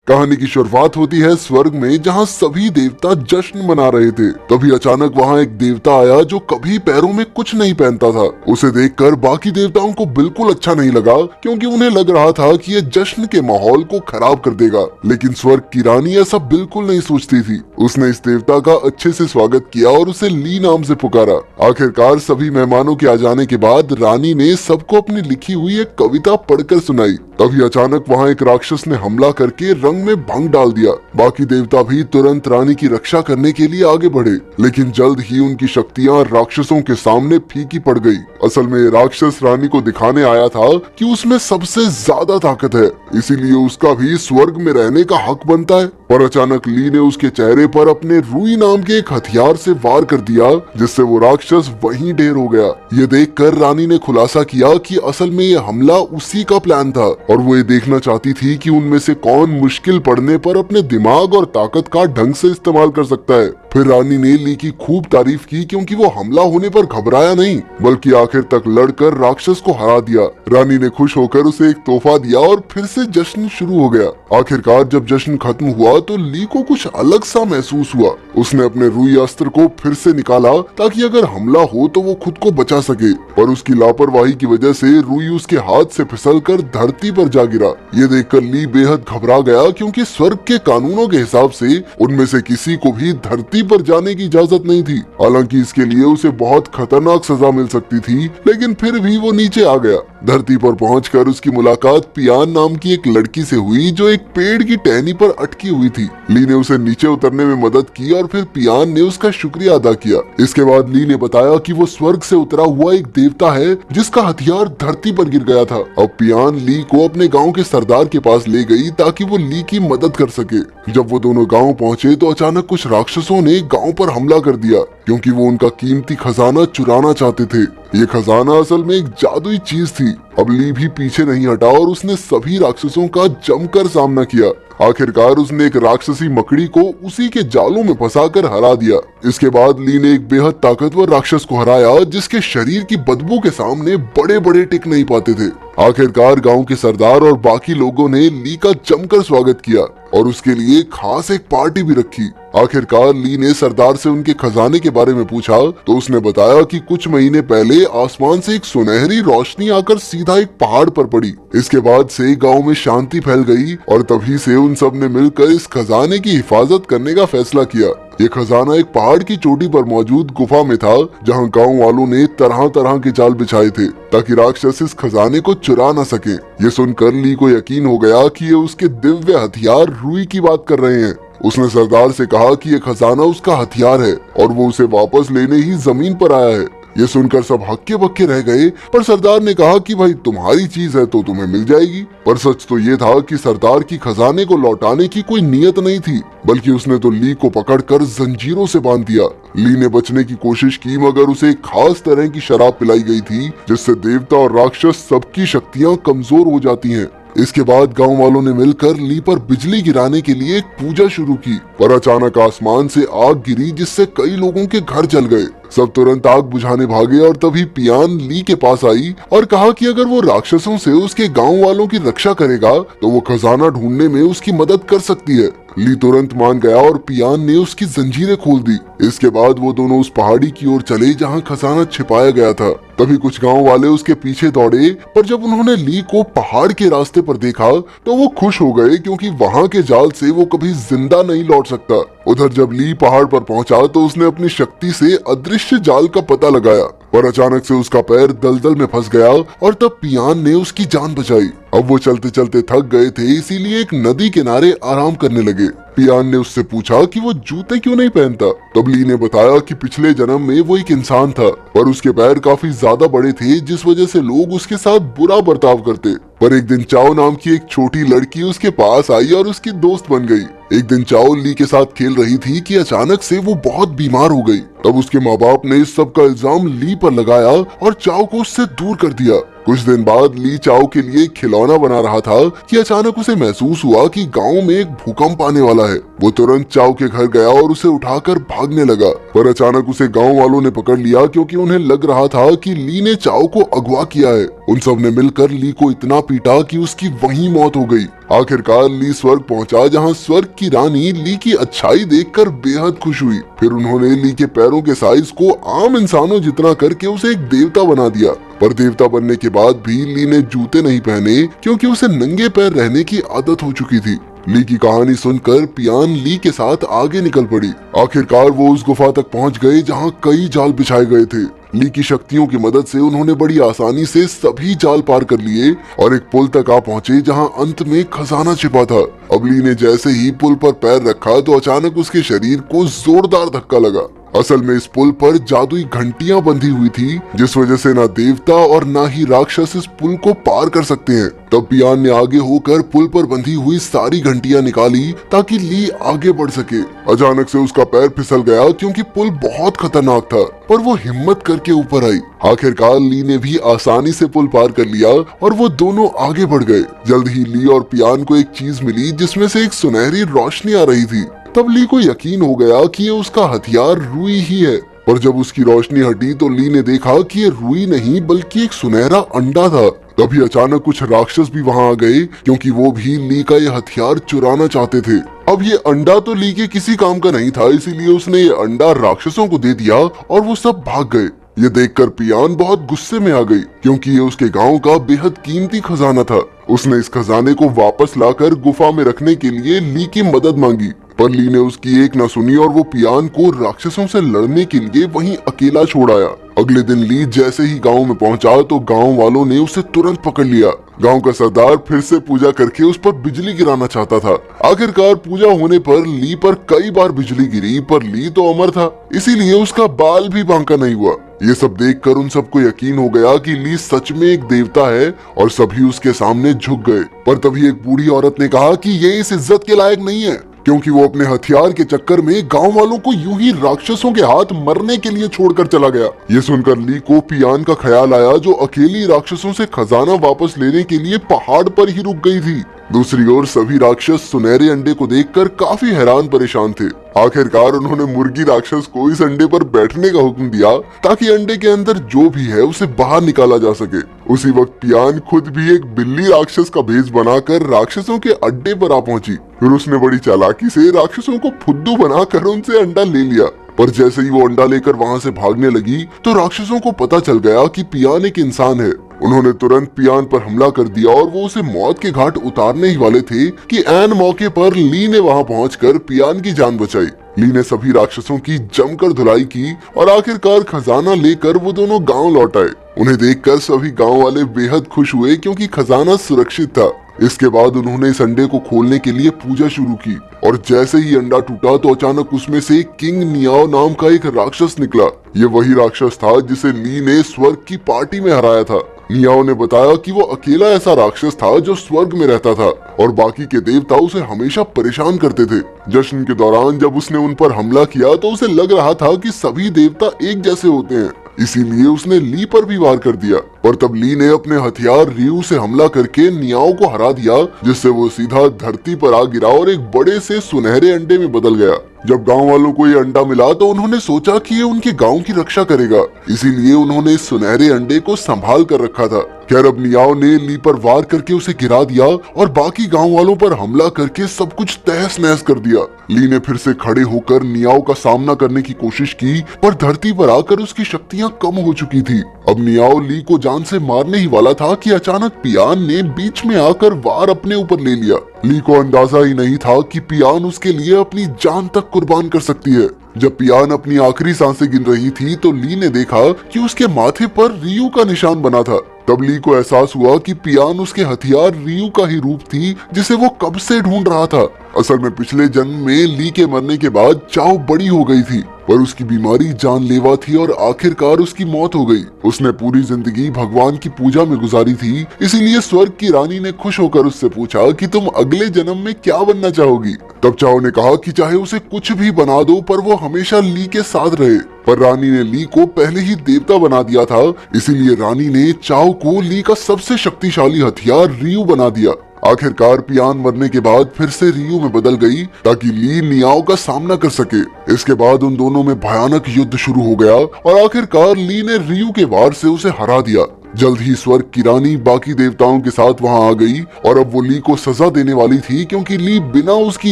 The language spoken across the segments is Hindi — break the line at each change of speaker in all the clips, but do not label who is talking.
कहानी की शुरुआत होती है स्वर्ग में, जहाँ सभी देवता जश्न मना रहे थे। तभी अचानक वहाँ एक देवता आया जो कभी पैरों में कुछ नहीं पहनता था। उसे देखकर बाकी देवताओं को बिल्कुल अच्छा नहीं लगा, क्योंकि उन्हें लग रहा था कि ये जश्न के माहौल को खराब कर देगा। लेकिन स्वर्ग की रानी ऐसा बिल्कुल नहीं सोचती थी। उसने इस देवता का अच्छे से स्वागत किया और उसे ली नाम से पुकारा। आखिरकार सभी मेहमानों के आ जाने के बाद रानी ने सबको अपनी लिखी हुई एक कविता पढ़कर सुनाई। तभी अचानक वहाँ एक राक्षस ने हमला करके रंग में भंग डाल दिया। बाकी देवता भी तुरंत रानी की रक्षा करने के लिए आगे बढ़े, लेकिन जल्द ही उनकी शक्तियाँ राक्षसों के सामने फीकी पड़ गई। असल में राक्षस रानी को दिखाने आया था कि उसमें सबसे ज्यादा ताकत है, इसीलिए उसका भी स्वर्ग में रहने का हक बनता है। पर अचानक ली ने उसके चेहरे पर अपने रुई नाम के एक हथियार से वार कर दिया, जिससे वो राक्षस वहीं ढेर हो गया। ये देखकर रानी ने खुलासा किया कि असल में ये हमला उसी का प्लान था और वो ये देखना चाहती थी कि उनमें से कौन मुश्किल पड़ने पर अपने दिमाग और ताकत का ढंग से इस्तेमाल कर सकता है। फिर रानी ने ली की खूब तारीफ की, क्योंकि वो हमला होने पर घबराया नहीं, बल्कि आखिर तक लड़कर राक्षस को हरा दिया। रानी ने खुश होकर उसे एक तोहफा दिया और फिर से जश्न शुरू हो गया। आखिरकार जब जश्न खत्म हुआ तो ली को कुछ अलग सा महसूस हुआ। उसने अपने रुई अस्त्र को फिर से निकाला ताकि अगर हमला हो तो वो खुद को बचा सके, पर उसकी लापरवाही की वजह से रुई उसके हाथ से फिसलकर धरती पर जा गिरा। ये देखकर ली बेहद घबरा गया, क्योंकि स्वर्ग के कानूनों के हिसाब से उनमें से किसी को भी धरती पर जाने की इजाजत नहीं थी। हालांकि इसके लिए उसे बहुत खतरनाक सजा मिल सकती थी, लेकिन फिर भी वो नीचे आ गया। धरती पर पहुंचकर उसकी मुलाकात पियान नाम की एक लड़की से हुई, जो एक पेड़ की टहनी पर अटकी हुई थी। ली ने उसे नीचे उतरने में मदद की और फिर पियान ने उसका शुक्रिया अदा किया। इसके बाद ली ने बताया कि वो स्वर्ग से उतरा हुआ एक देवता है, जिसका हथियार धरती पर गिर गया था। अब पियान ली को अपने गाँव के सरदार के पास ले गई ताकि वो ली की मदद कर सके। जब वो दोनों गाँव पहुँचे तो अचानक कुछ राक्षसों ने गाँव पर हमला कर दिया, क्योंकि वो उनका कीमती खजाना चुराना चाहते थे। ये खजाना असल में एक जादुई चीज थी। अब ली भी पीछे नहीं हटा और उसने सभी राक्षसों का जमकर सामना किया। आखिरकार उसने एक राक्षसी मकड़ी को उसी के जालों में फंसाकर हरा दिया। इसके बाद ली ने एक बेहद ताकतवर राक्षस को हराया, जिसके शरीर की बदबू के सामने बड़े बड़े टिक नहीं पाते थे। आखिरकार गांव के सरदार और बाकी लोगों ने ली का जमकर स्वागत किया और उसके लिए खास एक पार्टी भी रखी। आखिरकार ली ने सरदार से उनके खजाने के बारे में पूछा तो उसने बताया कि कुछ महीने पहले आसमान से एक सुनहरी रोशनी आकर सीधा एक पहाड़ पर पड़ी। इसके बाद से गांव में शांति फैल गई और तभी से उन सब ने मिलकर इस खजाने की हिफाजत करने का फैसला किया। ये खजाना एक पहाड़ की चोटी पर मौजूद गुफा में था, जहां गांव वालों ने तरह तरह के जाल बिछाए थे ताकि राक्षस इस खजाने को चुरा न सके। ये सुनकर ली को यकीन हो गया कि ये उसके दिव्य हथियार रुई की बात कर रहे हैं। उसने सरदार से कहा कि ये खजाना उसका हथियार है और वो उसे वापस लेने ही जमीन पर आया है। ये सुनकर सब हक्के बक्के रह गए, पर सरदार ने कहा कि भाई तुम्हारी चीज है तो तुम्हें मिल जाएगी। पर सच तो ये था कि सरदार की खजाने को लौटाने की कोई नीयत नहीं थी, बल्कि उसने तो ली को पकड़कर जंजीरों से बांध दिया। ली ने बचने की कोशिश की, मगर उसे एक खास तरह की शराब पिलाई गई थी, जिससे देवता और राक्षस सबकी शक्तियाँ कमजोर हो जाती हैं। इसके बाद गांव वालों ने मिलकर ली पर बिजली गिराने के लिए एक पूजा शुरू की, पर अचानक आसमान से आग गिरी, जिससे कई लोगों के घर जल गए। सब तुरंत आग बुझाने भागे और तभी पियान ली के पास आई और कहा कि अगर वो राक्षसों से उसके गांव वालों की रक्षा करेगा तो वो खजाना ढूंढने में उसकी मदद कर सकती है। ली तुरंत मान गया और पियान ने उसकी जंजीरें खोल दी। इसके बाद वो दोनों उस पहाड़ी की ओर चले जहां खजाना छिपाया गया था। तभी कुछ गांव वाले उसके पीछे दौड़े, पर जब उन्होंने ली को पहाड़ के रास्ते पर देखा तो वो खुश हो गए, क्योंकि वहां के जाल से वो कभी जिंदा नहीं लौट सकता। उधर जब ली पहाड़ पर पहुंचा तो उसने अपनी शक्ति से अदृश्य जाल का पता लगाया, पर अचानक से उसका पैर दलदल में फंस गया और तब पियान ने उसकी जान बचाई। अब वो चलते चलते थक गए थे, इसीलिए एक नदी किनारे आराम करने लगे। पियान ने उससे पूछा कि वो जूते क्यों नहीं पहनता। तब ली ने बताया कि पिछले जन्म में वो एक इंसान था, पर उसके पैर काफी ज्यादा बड़े थे, जिस वजह से लोग उसके साथ बुरा बर्ताव करते। पर एक दिन चाओ नाम की एक छोटी लड़की उसके पास आई और उसकी दोस्त बन गई। एक दिन चाओ ली के साथ खेल रही थी कि अचानक से वो बहुत बीमार हो गई। तब उसके माँ बाप ने इस सब का इल्जाम ली पर लगाया और चाओ को उससे दूर कर दिया। कुछ दिन बाद ली चाओ के लिए खिलौना बना रहा था कि अचानक उसे महसूस हुआ कि गांव में एक भूकंप आने वाला है। वो तुरंत चाओ के घर गया और उसे उठाकर भागने लगा, पर अचानक उसे गांव वालों ने पकड़ लिया, क्योंकि उन्हें लग रहा था कि ली ने चाओ को अगवा किया है। उन सब ने मिलकर ली को इतना पीटा कि उसकी वहीं मौत हो गई। आखिरकार ली स्वर्ग पहुंचा, जहां स्वर्ग की रानी ली की अच्छाई देखकर बेहद खुश हुई। फिर उन्होंने ली के पैरों के साइज को आम इंसानों जितना करके उसे एक देवता बना दिया। पर देवता बनने के बाद भी ली ने जूते नहीं पहने, क्योंकि उसे नंगे पैर रहने की आदत हो चुकी थी। ली की कहानी सुनकर पियान ली के साथ आगे निकल पड़ी। आखिरकार वो उस गुफा तक पहुंच गए जहां कई जाल बिछाए गए थे। ली की शक्तियों की मदद से उन्होंने बड़ी आसानी से सभी जाल पार कर लिए और एक पुल तक आ पहुंचे, जहां अंत में खजाना छिपा था। अब ली ने जैसे ही पुल पर पैर रखा तो अचानक उसके शरीर को जोरदार धक्का लगा। असल में इस पुल पर जादुई घंटियां बंधी हुई थी, जिस वजह से ना देवता और ना ही राक्षस इस पुल को पार कर सकते हैं। तब पियान ने आगे होकर पुल पर बंधी हुई सारी घंटियां निकाली ताकि ली आगे बढ़ सके। अचानक से उसका पैर फिसल गया, क्योंकि पुल बहुत खतरनाक था, पर वो हिम्मत करके ऊपर आई। आखिरकार ली ने भी आसानी से पुल पार कर लिया और वो दोनों आगे बढ़ गए। जल्द ही ली और पियान को एक चीज मिली, जिसमें से एक सुनहरी रोशनी आ रही थी। तब ली को यकीन हो गया कि ये उसका हथियार रुई ही है। पर जब उसकी रोशनी हटी तो ली ने देखा कि ये रुई नहीं बल्कि एक सुनहरा अंडा था। तभी अचानक कुछ राक्षस भी वहां आ गए, क्योंकि वो भी ली का ये हथियार चुराना चाहते थे। अब ये अंडा तो ली के किसी काम का नहीं था, इसीलिए उसने ये अंडा राक्षसों को दे दिया और वो सब भाग गए। ये देखकर पियान बहुत गुस्से में आ गई, क्योंकि ये उसके गांव का बेहद कीमती खजाना था। उसने इस खजाने को वापस लाकर गुफा में रखने के लिए ली की मदद मांगी, पर ली ने उसकी एक न सुनी और वो पियान को राक्षसों से लड़ने के लिए वहीं अकेला छोड़ आया। अगले दिन ली जैसे ही गांव में पहुंचा तो गांव वालों ने उसे तुरंत पकड़ लिया। गांव का सरदार फिर से पूजा करके उस पर बिजली गिराना चाहता था। आखिरकार पूजा होने पर ली पर कई बार बिजली गिरी, पर ली तो अमर था, इसीलिए उसका बाल भी बांका नहीं हुआ। ये सब देखकर उन सबको यकीन हो गया कि ली सच में एक देवता है और सभी उसके सामने झुक गए। पर तभी एक बूढ़ी औरत ने कहा कि ये इस इज्जत के लायक नहीं है, क्योंकि वो अपने हथियार के चक्कर में गांव वालों को यूं ही राक्षसों के हाथ मरने के लिए छोड़कर चला गया। ये सुनकर ली को पियान का ख्याल आया, जो अकेली राक्षसों से खजाना वापस लेने के लिए पहाड़ पर ही रुक गई थी। दूसरी ओर सभी राक्षस सुनहरे अंडे को देखकर काफी हैरान परेशान थे। आखिरकार उन्होंने मुर्गी राक्षस को इस अंडे पर बैठने का हुक्म दिया, ताकि अंडे के अंदर जो भी है उसे बाहर निकाला जा सके। उसी वक्त पियान खुद भी एक बिल्ली राक्षस का भेष बनाकर राक्षसों के अड्डे पर आ पहुंची। फिर उसने बड़ी चालाकी से राक्षसों को फुद्दू बनाकर उनसे अंडा ले लिया। पर जैसे ही वो अंडा लेकर वहां से भागने लगी तो राक्षसों को पता चल गया कि पियान एक इंसान है। उन्होंने तुरंत पियान पर हमला कर दिया और वो उसे मौत के घाट उतारने ही वाले थे कि ऐन मौके पर ली ने वहां पहुंचकर पियान की जान बचाई। ली ने सभी राक्षसों की जमकर धुलाई की और आखिरकार खजाना लेकर वो दोनों गांव लौट आए। उन्हें देखकर सभी गांव वाले बेहद खुश हुए, क्योंकि खजाना सुरक्षित था। इसके बाद उन्होंने इस अंडे को खोलने के लिए पूजा शुरू की और जैसे ही अंडा टूटा तो अचानक उसमें से किंग नियाओ नाम का एक राक्षस निकला। ये वही राक्षस था जिसे ली ने स्वर्ग की पार्टी में हराया था। नियाओ ने बताया कि वो अकेला ऐसा राक्षस था जो स्वर्ग में रहता था और बाकी के देवता उसे हमेशा परेशान करते थे। जश्न के दौरान जब उसने उन पर हमला किया तो उसे लग रहा था कि सभी देवता एक जैसे होते हैं, इसीलिए उसने ली पर भी वार कर दिया। पर तब ली ने अपने हथियार रियू से हमला करके नियाओ को हरा दिया, जिससे वो सीधा धरती पर आ गिरा और एक बड़े से सुनहरे अंडे में बदल गया। जब गांव वालों को ये अंडा मिला तो उन्होंने सोचा कि ये उनके गांव की रक्षा करेगा, इसीलिए उन्होंने इस सुनहरे अंडे को संभाल कर रखा था। खैर अब नियाओ ने ली पर वार करके उसे गिरा दिया और बाकी गांव वालों पर हमला करके सब कुछ तहस नहस कर दिया। ली ने फिर से खड़े होकर नियाओ का सामना करने की कोशिश की, पर धरती पर आकर उसकी शक्तियां कम हो चुकी थी। अब नियाओ ली को जान से मारने ही वाला था कि अचानक पियान ने बीच में आकर वार अपने ऊपर ले लिया। ली को अंदाजा ही नहीं था कि पियान उसके लिए अपनी जान तक कुर्बान कर सकती है। जब पियान अपनी आखिरी सांसें गिन रही थी तो ली ने देखा कि उसके माथे पर रियू का निशान बना था। तब ली को एहसास हुआ कि पियान उसके हथियार रियू का ही रूप थी, जिसे वो कब से ढूंढ रहा था। असल में पिछले जन्म में ली के मरने के बाद चाओ बड़ी हो गई थी, पर उसकी बीमारी जानलेवा थी और आखिरकार उसकी मौत हो गई। उसने पूरी जिंदगी भगवान की पूजा में गुजारी थी, इसीलिए स्वर्ग की रानी ने खुश होकर उससे पूछा कि तुम अगले जन्म में क्या बनना चाहोगी। तब चाओ ने कहा कि चाहे उसे कुछ भी बना दो, पर वो हमेशा ली के साथ रहे। पर रानी ने ली को पहले ही देवता बना दिया था, इसीलिए रानी ने चाओ को ली का सबसे शक्तिशाली हथियार रियू बना दिया। आखिरकार पियान मरने के बाद फिर से रियू में बदल गई ताकि ली नियाओ का सामना कर सके। इसके बाद उन दोनों में भयानक युद्ध शुरू हो गया और आखिरकार ली ने रियू के वार से उसे हरा दिया। जल्द ही स्वर्ग की रानी बाकी देवताओं के साथ वहां आ गई और अब वो ली को सजा देने वाली थी क्योंकि ली बिना उसकी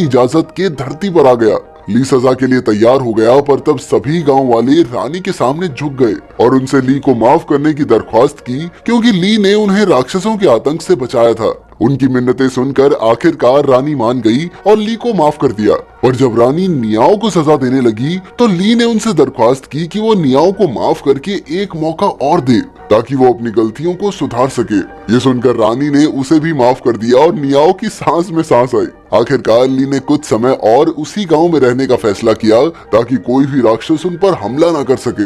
इजाजत के धरती पर आ गया। ली सजा के लिए तैयार हो गया पर तब सभी गांव वाले रानी के सामने झुक गए और उनसे ली को माफ करने की दरख्वास्त की क्योंकि ली ने उन्हें राक्षसों के आतंक से बचाया था। उनकी मिन्नतें सुनकर आखिरकार रानी मान गई और ली को माफ कर दिया। पर जब रानी नियाओ को सजा देने लगी तो ली ने उनसे दरख्वास्त की कि वो नियाओ को माफ करके एक मौका और दे ताकि वो अपनी गलतियों को सुधार सके। ये सुनकर रानी ने उसे भी माफ कर दिया और नियाओ की सांस में सांस आई। आखिरकार ली ने कुछ समय और उसी गांव में रहने का फैसला किया ताकि कोई भी राक्षस उन पर हमला न कर सके।